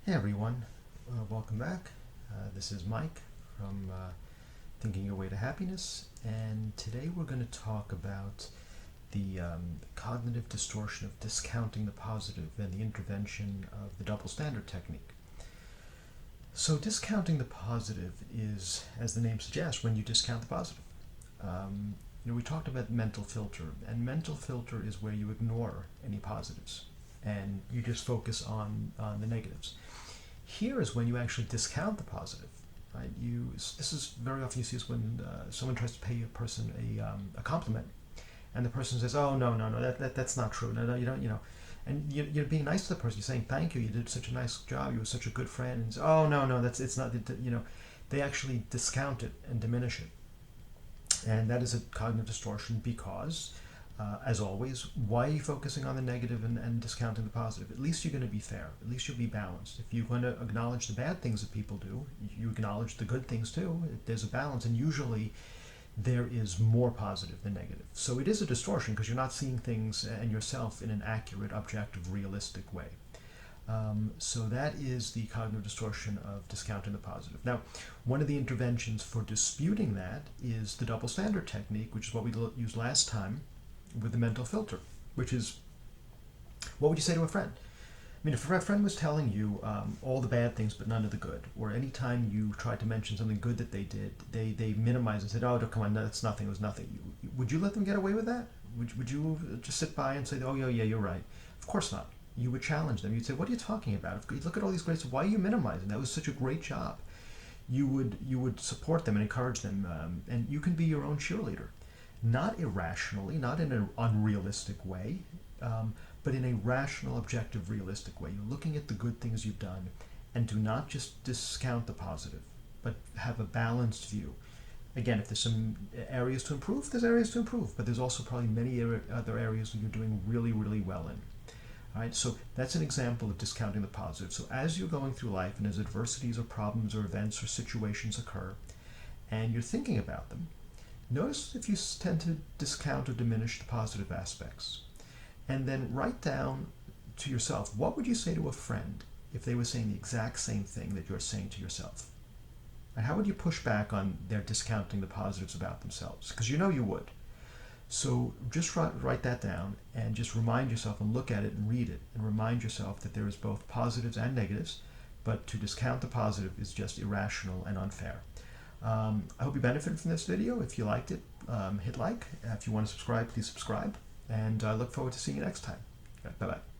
Hey everyone, welcome back. This is Mike from Thinking Your Way to Happiness, and today we're going to talk about the cognitive distortion of discounting the positive and the intervention of the double standard technique. So discounting the positive is, as the name suggests, when you discount the positive. We talked about mental filter, and mental filter is where you ignore any positives and you just focus on the negatives. Here is when you actually discount the positive, right? This is very often you see this when someone tries to pay a person a compliment, and the person says, "Oh no, that's not true. No, you don't, And you're being nice to the person. You're saying, "Thank you. You did such a nice job. You were such a good friend." And say, "Oh no, it's not." They actually discount it and diminish it, and that is a cognitive distortion because. As always, why are you focusing on the negative and discounting the positive? At least you're going to be fair. At least you'll be balanced. If you're going to acknowledge the bad things that people do, you acknowledge the good things too. There's a balance, and usually there is more positive than negative. So it is a distortion because you're not seeing things and yourself in an accurate, objective, realistic way. So that is the cognitive distortion of discounting the positive. Now, one of the interventions for disputing that is the double standard technique, which is what we used last time with the mental filter, which is, what would you say to a friend? I mean, if a friend was telling you all the bad things but none of the good, or any time you tried to mention something good that they did, they minimized and said, "Oh, come on, that's nothing, it was nothing." Would you let them get away with that? Would you just sit by and say, "Oh, yeah, you're right"? Of course not. You would challenge them. You'd say, "What are you talking about? Look at all these great, why are you minimizing? That was such a great job." You would support them and encourage them, and you can be your own cheerleader. Not irrationally, not in an unrealistic way, but in a rational, objective, realistic way. You're looking at the good things you've done and do not just discount the positive, but have a balanced view. Again, if there's some areas to improve, there's areas to improve, but there's also probably many other areas that you're doing really, really well in. All right, so that's an example of discounting the positive. So as you're going through life and as adversities or problems or events or situations occur, and you're thinking about them, notice if you tend to discount or diminish the positive aspects. And then write down to yourself, what would you say to a friend if they were saying the exact same thing that you're saying to yourself? And how would you push back on their discounting the positives about themselves? Because you know you would. So just write that down and just remind yourself and look at it and read it and remind yourself that there is both positives and negatives, but to discount the positive is just irrational and unfair. I hope you benefited from this video. If you liked it, hit like. If you want to subscribe, please subscribe. And I look forward to seeing you next time. Bye-bye.